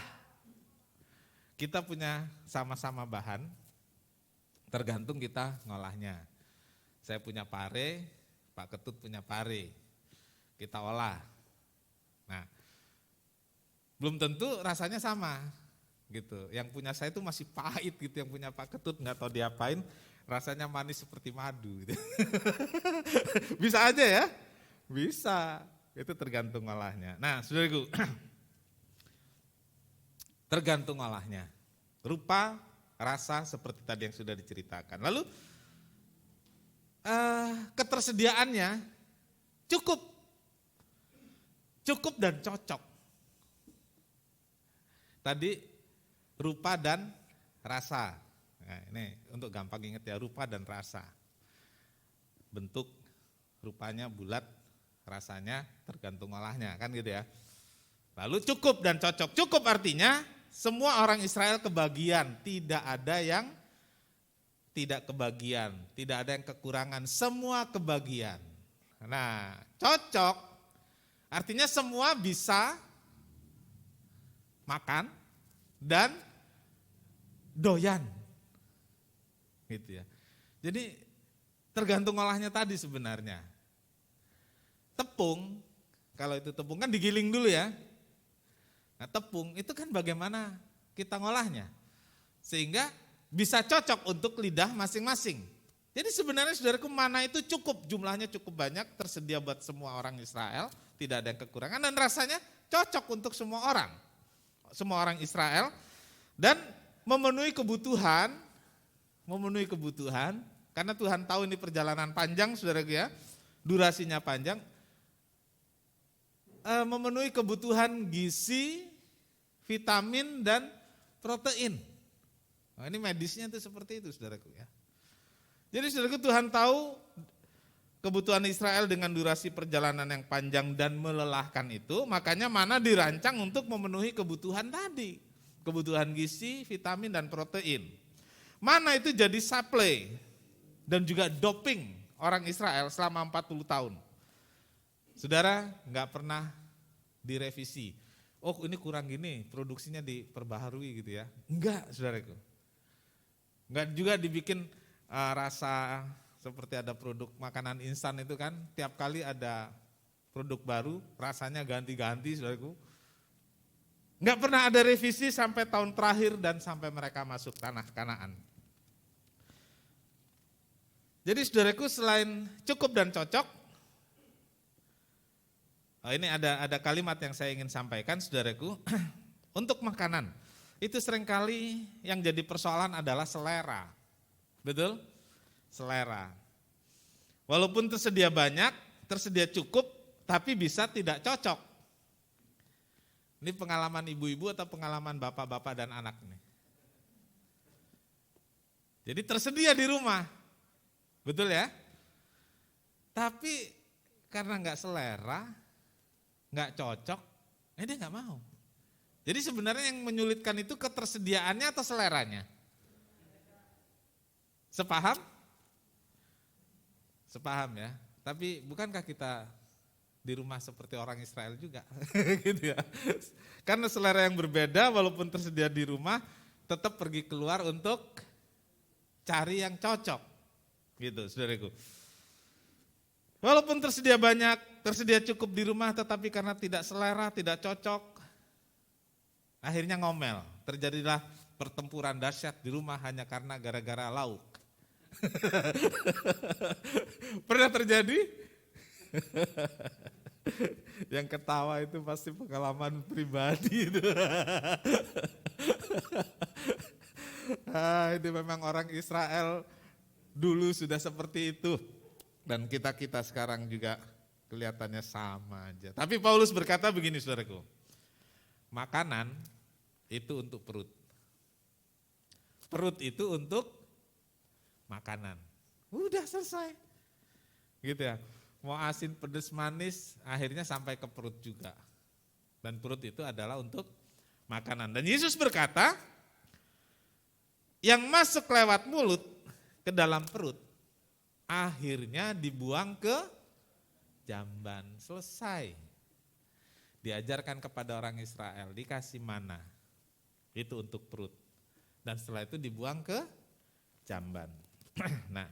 Kita punya sama-sama bahan, tergantung kita ngolahnya. Saya punya pare, Pak Ketut punya pare. Kita olah. Nah, belum tentu rasanya sama gitu. Yang punya saya itu masih pahit gitu, yang punya Pak Ketut nggak tahu diapain, rasanya manis seperti madu gitu. Bisa aja ya? Bisa. Itu tergantung olahnya. Nah, saudaraku, tergantung olahnya. Rupa, rasa seperti tadi yang sudah diceritakan. Lalu ketersediaannya cukup dan cocok. Tadi rupa dan rasa. Nah, ini untuk gampang ingat ya, rupa dan rasa. Bentuk rupanya bulat, rasanya tergantung olahnya, kan gitu ya. Lalu cukup dan cocok. Cukup artinya semua orang Israel kebagian, tidak ada yang tidak kebagian, tidak ada yang kekurangan, semua kebagian. Nah, cocok artinya semua bisa makan dan doyan. Gitu ya. Jadi tergantung olahnya tadi sebenarnya. Tepung, kalau itu tepung kan digiling dulu ya. Nah, tepung itu kan bagaimana kita ngolahnya sehingga bisa cocok untuk lidah masing-masing. Jadi sebenarnya saudaraku, mana itu cukup, jumlahnya cukup banyak, tersedia buat semua orang Israel, tidak ada yang kekurangan dan rasanya cocok untuk semua orang Israel dan memenuhi kebutuhan karena Tuhan tahu ini perjalanan panjang saudaraku ya, durasinya panjang, memenuhi kebutuhan gizi, vitamin dan protein. Nah, ini medisnya itu seperti itu saudaraku ya. Jadi saudaraku, Tuhan tahu kebutuhan Israel dengan durasi perjalanan yang panjang dan melelahkan itu, makanya mana dirancang untuk memenuhi kebutuhan tadi. Kebutuhan gizi, vitamin dan protein. Mana itu jadi supply dan juga doping orang Israel selama 40 tahun. Saudara, enggak pernah direvisi. Oh, ini kurang gini, produksinya diperbaharui gitu ya. Enggak, saudaraku. Enggak juga dibikin rasa seperti ada produk makanan instan itu kan, tiap kali ada produk baru, rasanya ganti-ganti saudaraku. Enggak pernah ada revisi sampai tahun terakhir dan sampai mereka masuk tanah Kanaan. Jadi saudaraku, selain cukup dan cocok, ini ada kalimat yang saya ingin sampaikan saudaraku, untuk makanan. Itu seringkali yang jadi persoalan adalah selera. Betul? Selera. Walaupun tersedia banyak, tersedia cukup, tapi bisa tidak cocok. Ini pengalaman ibu-ibu atau pengalaman bapak-bapak dan anak nih. Jadi tersedia di rumah. Betul ya? Tapi karena enggak selera, enggak cocok, dia enggak mau. Jadi sebenarnya yang menyulitkan itu ketersediaannya atau seleranya? Sepaham? Sepaham ya. Tapi bukankah kita di rumah seperti orang Israel juga? Gitu ya. Karena selera yang berbeda, walaupun tersedia di rumah, tetap pergi keluar untuk cari yang cocok. Gitu, saudaraku. Walaupun tersedia banyak, tersedia cukup di rumah, tetapi karena tidak selera, tidak cocok, akhirnya ngomel. Terjadilah pertempuran dahsyat di rumah hanya karena gara-gara lauk. Pernah terjadi? Yang ketawa itu pasti pengalaman pribadi itu. Itu memang orang Israel dulu sudah seperti itu. Dan kita sekarang juga kelihatannya sama aja. Tapi Paulus berkata begini saudaraku, makanan itu untuk perut. Perut itu untuk makanan. Udah selesai. Gitu ya. Mau asin, pedas, manis, akhirnya sampai ke perut juga. Dan perut itu adalah untuk makanan. Dan Yesus berkata, yang masuk lewat mulut ke dalam perut, akhirnya dibuang ke jamban. Selesai. Diajarkan kepada orang Israel, dikasih mana. Itu untuk perut. Dan setelah itu dibuang ke jamban. Nah,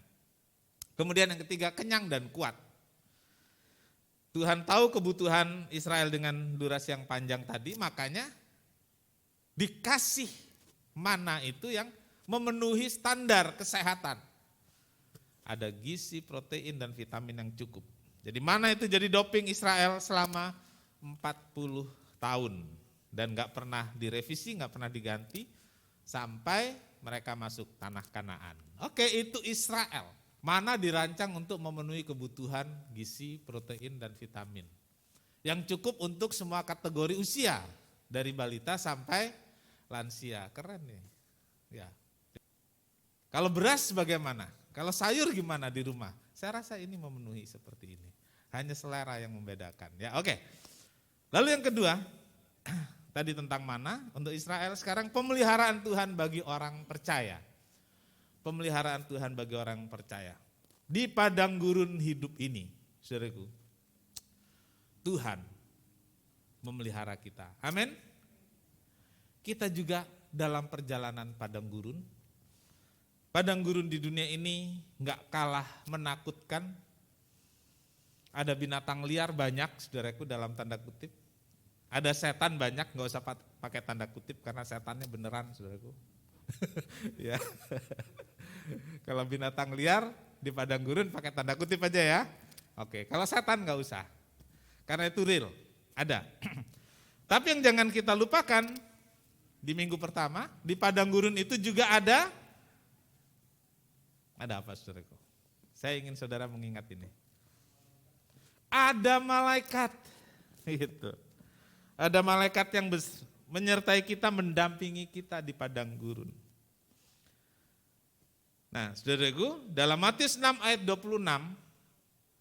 Kemudian yang ketiga, kenyang dan kuat. Tuhan tahu kebutuhan Israel dengan durasi yang panjang tadi, makanya dikasih mana itu yang memenuhi standar kesehatan. Ada gizi, protein, dan vitamin yang cukup. Jadi mana itu jadi doping Israel selama 40 tahun. Dan gak pernah direvisi, gak pernah diganti, sampai mereka masuk tanah Kanaan. Oke, itu Israel. Mana dirancang untuk memenuhi kebutuhan gizi, protein, dan vitamin. Yang cukup untuk semua kategori usia. Dari balita sampai lansia. Keren nih. Ya. Kalau beras bagaimana? Kalau sayur gimana di rumah? Saya rasa ini memenuhi seperti ini. Hanya selera yang membedakan. Ya, oke. Lalu yang kedua, tadi tentang mana untuk Israel, sekarang pemeliharaan Tuhan bagi orang percaya. Pemeliharaan Tuhan bagi orang percaya. Di padang gurun hidup ini, saudaraku, Tuhan memelihara kita. Amin. Kita juga dalam perjalanan padang gurun. Padang gurun di dunia ini gak kalah menakutkan. Ada binatang liar banyak, saudaraku, dalam tanda kutip. Ada setan banyak, gak usah pakai tanda kutip karena setannya beneran, saudaraku. Ya. Kalau binatang liar di padang gurun pakai tanda kutip aja ya. Oke, kalau setan gak usah. Karena itu real, ada. Tapi yang jangan kita lupakan, di minggu pertama, di padang gurun itu juga ada apa, saudaraku? Saya ingin saudara mengingat ini. Ada malaikat. Gitu. Ada malaikat yang menyertai kita, mendampingi kita di padang gurun. Nah, saudaraku, dalam Matius 6 ayat 26,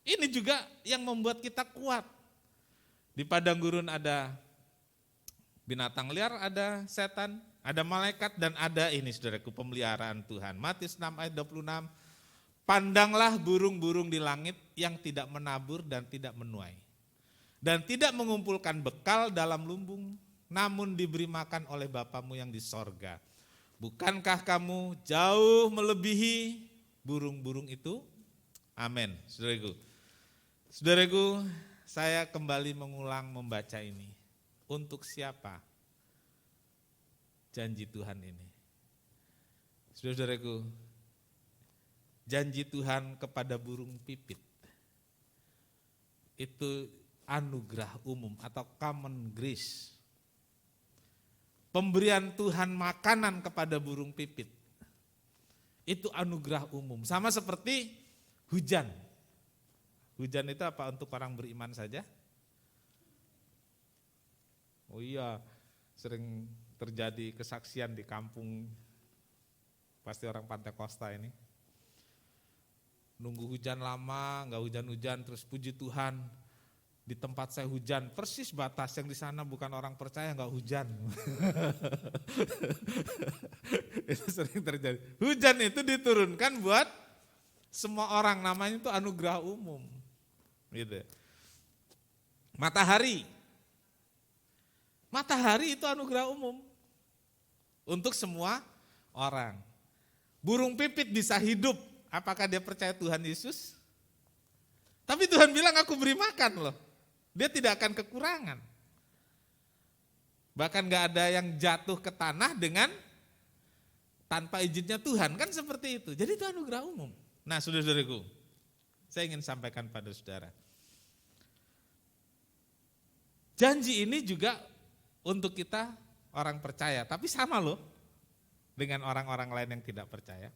ini juga yang membuat kita kuat. Di padang gurun ada binatang liar, ada setan, ada malaikat, dan ada ini, saudaraku, pemeliharaan Tuhan. Matius 6 ayat 26, pandanglah burung-burung di langit yang tidak menabur dan tidak menuai, dan tidak mengumpulkan bekal dalam lumbung, namun diberi makan oleh Bapamu yang di sorga. Bukankah kamu jauh melebihi burung-burung itu? Amin, saudaraku. Saudaraku, saya kembali mengulang membaca ini. Untuk siapa janji Tuhan ini? Saudaraku, janji Tuhan kepada burung pipit itu anugerah umum atau common grace. Pemberian Tuhan makanan kepada burung pipit itu anugerah umum. Sama seperti hujan. Hujan itu apa, untuk orang beriman saja? Oh iya, sering terjadi kesaksian di kampung, pasti orang Pantai Kosta ini. Nunggu hujan lama, gak hujan-hujan, terus puji Tuhan, di tempat saya hujan, persis batas, yang di sana bukan orang percaya gak hujan. Itu sering terjadi. Hujan itu diturunkan buat semua orang, namanya itu anugerah umum. Gitu. Matahari itu anugerah umum untuk semua orang. Burung pipit bisa hidup, apakah dia percaya Tuhan Yesus? Tapi Tuhan bilang aku beri makan loh. Dia tidak akan kekurangan. Bahkan gak ada yang jatuh ke tanah dengan tanpa izinnya Tuhan, kan seperti itu. Jadi itu anugerah umum. Nah, saudara-saudaraku, saya ingin sampaikan pada saudara. Janji ini juga untuk kita orang percaya, tapi sama loh dengan orang-orang lain yang tidak percaya.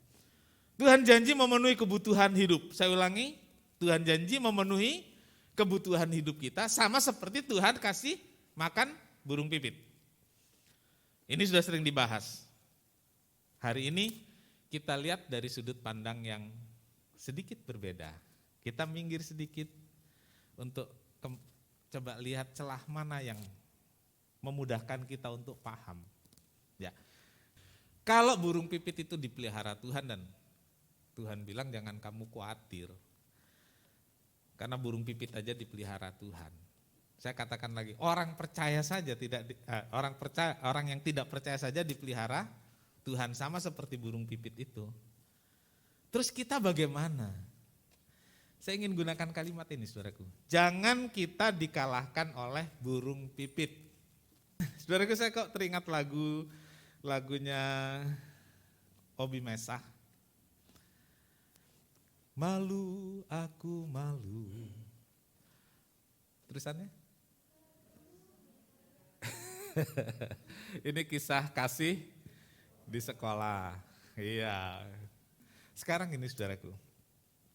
Tuhan janji memenuhi kebutuhan hidup. Saya ulangi, Tuhan janji memenuhi kebutuhan hidup kita sama seperti Tuhan kasih makan burung pipit. Ini sudah sering dibahas. Hari ini kita lihat dari sudut pandang yang sedikit berbeda. Kita minggir sedikit untuk coba lihat celah mana yang memudahkan kita untuk paham. Ya. Kalau burung pipit itu dipelihara Tuhan dan Tuhan bilang jangan kamu khawatir. Karena burung pipit aja dipelihara Tuhan. Saya katakan lagi, orang percaya saja orang yang tidak percaya saja dipelihara Tuhan, sama seperti burung pipit itu. Terus kita bagaimana? Saya ingin gunakan kalimat ini saudaraku. Jangan kita dikalahkan oleh burung pipit. Saudaraku, saya kok teringat lagunya Obi Mesah. Malu aku malu. Tulisannya? Ini kisah kasih di sekolah. Iya. Sekarang ini saudaraku,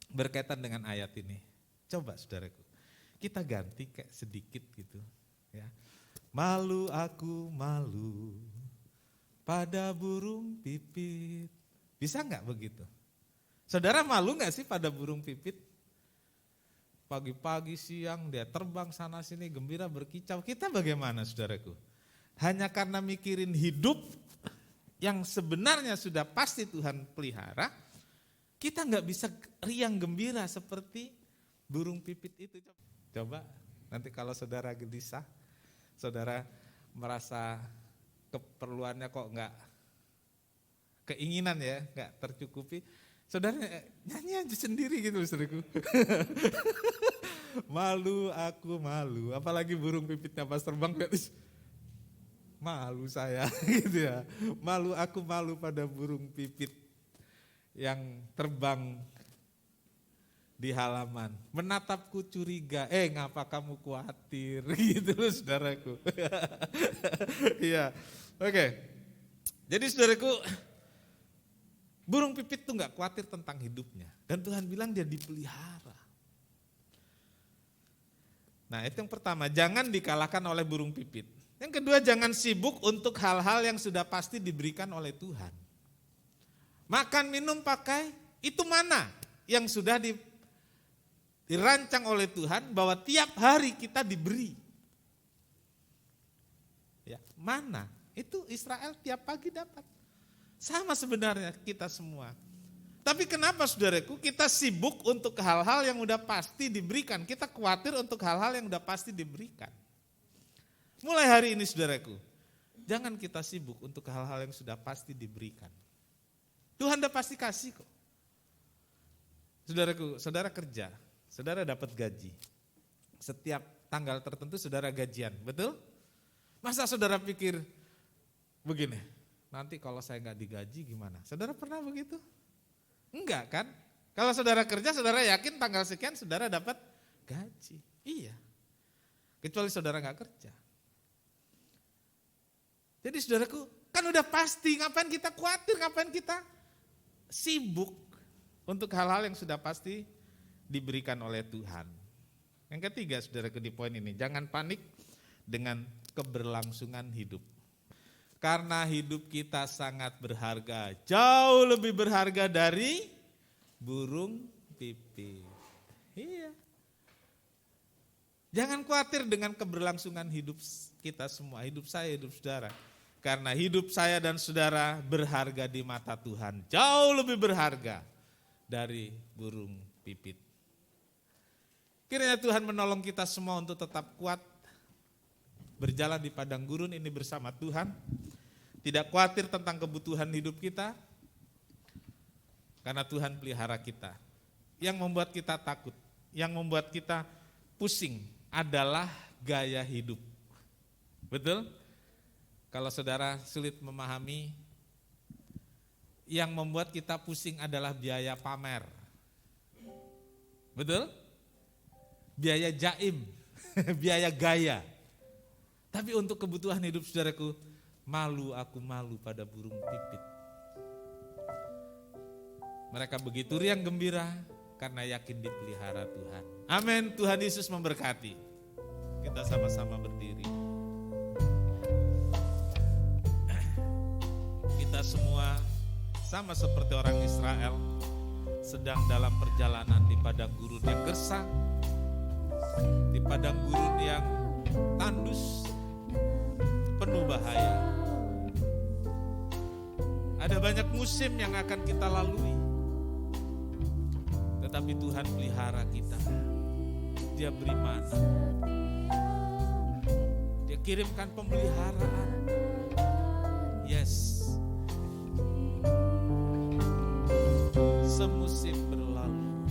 berkaitan dengan ayat ini. Coba saudaraku, kita ganti kayak sedikit gitu. Ya. Malu aku malu pada burung pipit. Bisa nggak begitu? Saudara malu nggak sih pada burung pipit? Pagi-pagi siang dia terbang sana sini gembira berkicau. Kita bagaimana saudaraku? Hanya karena mikirin hidup yang sebenarnya sudah pasti Tuhan pelihara, kita nggak bisa riang gembira seperti burung pipit itu. Coba nanti kalau saudara gelisah, saudara merasa keperluannya kok nggak keinginan ya, nggak tercukupi, saudara nyanyi aja sendiri gitu saudaraku. Malu aku malu, apalagi burung pipitnya pas terbang, malu saya gitu ya. Malu aku malu pada burung pipit yang terbang di halaman. Menatapku curiga, ngapa kamu khawatir gitu loh saudaraku. Iya, oke. Jadi saudaraku, burung pipit tuh gak khawatir tentang hidupnya. Dan Tuhan bilang dia dipelihara. Nah itu yang pertama, jangan dikalahkan oleh burung pipit. Yang kedua, jangan sibuk untuk hal-hal yang sudah pasti diberikan oleh Tuhan. Makan, minum, pakai, itu mana yang sudah dirancang oleh Tuhan bahwa tiap hari kita diberi. Ya, mana? Itu Israel tiap pagi dapat. Sama sebenarnya kita semua. Tapi kenapa saudaraku kita sibuk untuk hal-hal yang udah pasti diberikan. Kita khawatir untuk hal-hal yang udah pasti diberikan. Mulai hari ini saudaraku, jangan kita sibuk untuk hal-hal yang sudah pasti diberikan. Tuhan udah pasti kasih kok. Saudaraku, saudara kerja, saudara dapat gaji. Setiap tanggal tertentu saudara gajian, betul? Masa saudara pikir begini, nanti kalau saya nggak digaji gimana? Saudara pernah begitu? Enggak kan? Kalau saudara kerja, saudara yakin tanggal sekian saudara dapat gaji. Iya. Kecuali saudara nggak kerja. Jadi saudaraku, kan udah pasti, ngapain kita khawatir, ngapain kita sibuk untuk hal-hal yang sudah pasti diberikan oleh Tuhan. Yang ketiga saudaraku di poin ini, jangan panik dengan keberlangsungan hidup. Karena hidup kita sangat berharga, jauh lebih berharga dari burung pipit. Iya. Jangan khawatir dengan keberlangsungan hidup kita semua, hidup saya, hidup saudara. Karena hidup saya dan saudara berharga di mata Tuhan, jauh lebih berharga dari burung pipit. Kiranya Tuhan menolong kita semua untuk tetap kuat, berjalan di padang gurun ini bersama Tuhan, tidak khawatir tentang kebutuhan hidup kita, karena Tuhan pelihara kita. Yang membuat kita takut, yang membuat kita pusing adalah gaya hidup. Betul? Kalau saudara sulit memahami, yang membuat kita pusing adalah biaya pamer. Betul? Biaya jaim, biaya gaya. Tapi untuk kebutuhan hidup saudaraku, malu aku malu pada burung pipit. Mereka begitu riang gembira karena yakin dipelihara Tuhan. Amin, Tuhan Yesus memberkati. Kita sama-sama berdiri. Kita semua sama seperti orang Israel sedang dalam perjalanan di padang gurun yang gersang, di padang gurun yang tandus, penuh bahaya. Ada banyak musim yang akan kita lalui, tetapi Tuhan pelihara kita. Dia beri mana, Dia kirimkan pemeliharaan. Yes. Semusim berlalu,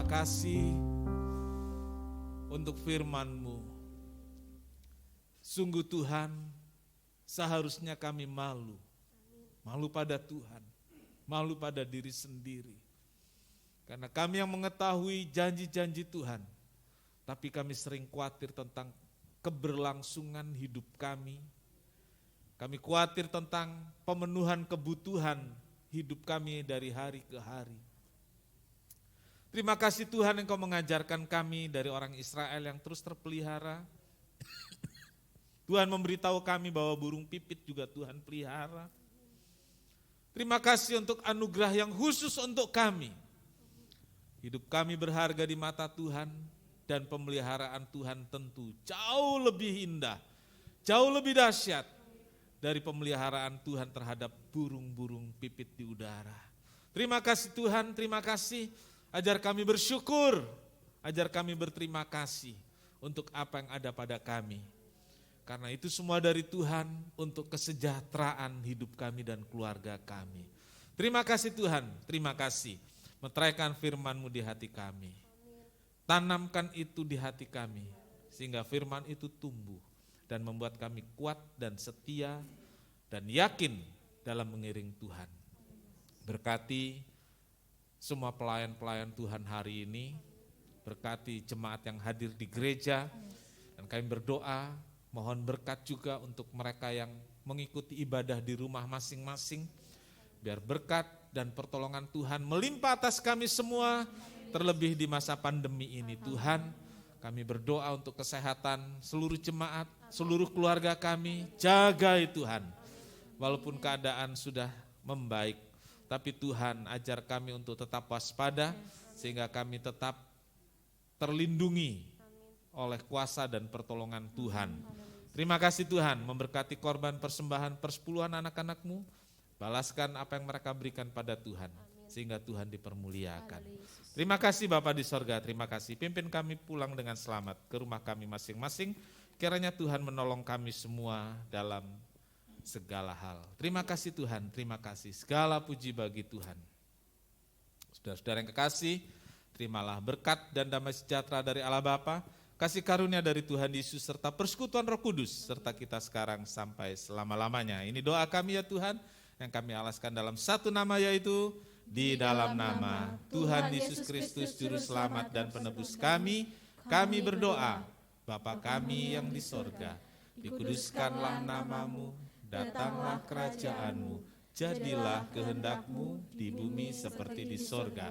kasih untuk firman-Mu. Sungguh Tuhan, seharusnya kami malu. Malu pada Tuhan, malu pada diri sendiri. Karena kami yang mengetahui janji-janji Tuhan, tapi kami sering khawatir tentang keberlangsungan hidup kami. Kami khawatir tentang pemenuhan kebutuhan hidup kami dari hari ke hari. Terima kasih Tuhan Engkau mengajarkan kami dari orang Israel yang terus terpelihara. Tuhan memberitahu kami bahwa burung pipit juga Tuhan pelihara. Terima kasih untuk anugerah yang khusus untuk kami. Hidup kami berharga di mata Tuhan dan pemeliharaan Tuhan tentu jauh lebih indah, jauh lebih dahsyat dari pemeliharaan Tuhan terhadap burung-burung pipit di udara. Terima kasih Tuhan, terima kasih. Ajar kami bersyukur, ajar kami berterima kasih untuk apa yang ada pada kami. Karena itu semua dari Tuhan untuk kesejahteraan hidup kami dan keluarga kami. Terima kasih Tuhan, terima kasih. Meteraikan firman-Mu di hati kami. Tanamkan itu di hati kami, sehingga firman itu tumbuh dan membuat kami kuat dan setia dan yakin dalam mengiring Tuhan. Berkati semua pelayan-pelayan Tuhan hari ini, berkati jemaat yang hadir di gereja, dan kami berdoa, mohon berkat juga untuk mereka yang mengikuti ibadah di rumah masing-masing, biar berkat dan pertolongan Tuhan melimpah atas kami semua, terlebih di masa pandemi ini. Tuhan, kami berdoa untuk kesehatan seluruh jemaat, seluruh keluarga kami, jagai Tuhan, walaupun keadaan sudah membaik. Tapi Tuhan ajar kami untuk tetap waspada sehingga kami tetap terlindungi oleh kuasa dan pertolongan Tuhan. Terima kasih Tuhan memberkati korban persembahan persepuluhan anak-anak-Mu. Balaskan apa yang mereka berikan pada Tuhan sehingga Tuhan dipermuliakan. Terima kasih Bapa di sorga, terima kasih. Pimpin kami pulang dengan selamat ke rumah kami masing-masing. Kiranya Tuhan menolong kami semua dalam segala hal. Terima kasih Tuhan, terima kasih. Segala puji bagi Tuhan. Saudara-saudara yang kekasih, terimalah berkat dan damai sejahtera dari Allah Bapa, kasih karunia dari Tuhan Yesus serta persekutuan Roh Kudus serta kita sekarang sampai selama-lamanya. Ini doa kami ya Tuhan, yang kami alaskan dalam satu nama, yaitu di dalam nama Tuhan Yesus Kristus Juru Selamat dan Penebus kami berdoa. Bapa kami yang di sorga, dikuduskanlah nama-Mu, datanglah kerajaan-Mu, jadilah kehendak-Mu di bumi seperti di sorga.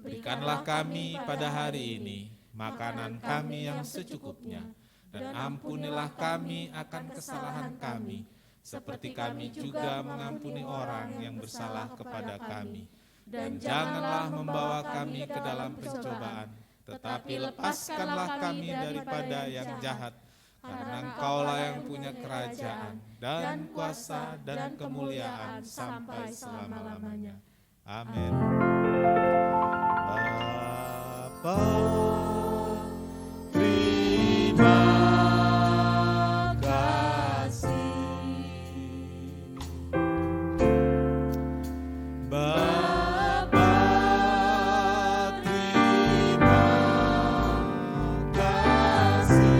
Berikanlah kami pada hari ini makanan kami yang secukupnya, dan ampunilah kami akan kesalahan kami, seperti kami juga mengampuni orang yang bersalah kepada kami. Dan janganlah membawa kami ke dalam pencobaan, tetapi lepaskanlah kami daripada yang jahat. Karena Engkaulah yang punya kerajaan dan kuasa dan kemuliaan sampai selama-lamanya. Amin. Bapa, terima kasih. Bapa, terima kasih.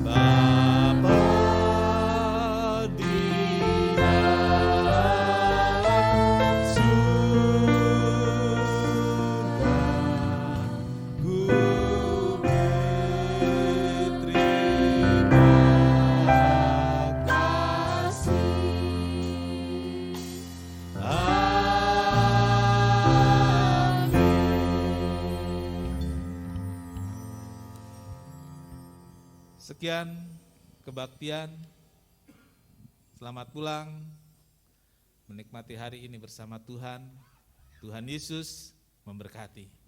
Bapa di dalam surga, ku berterima kasih. Sekian kebaktian. Selamat pulang, menikmati hari ini bersama Tuhan. Tuhan Yesus memberkati.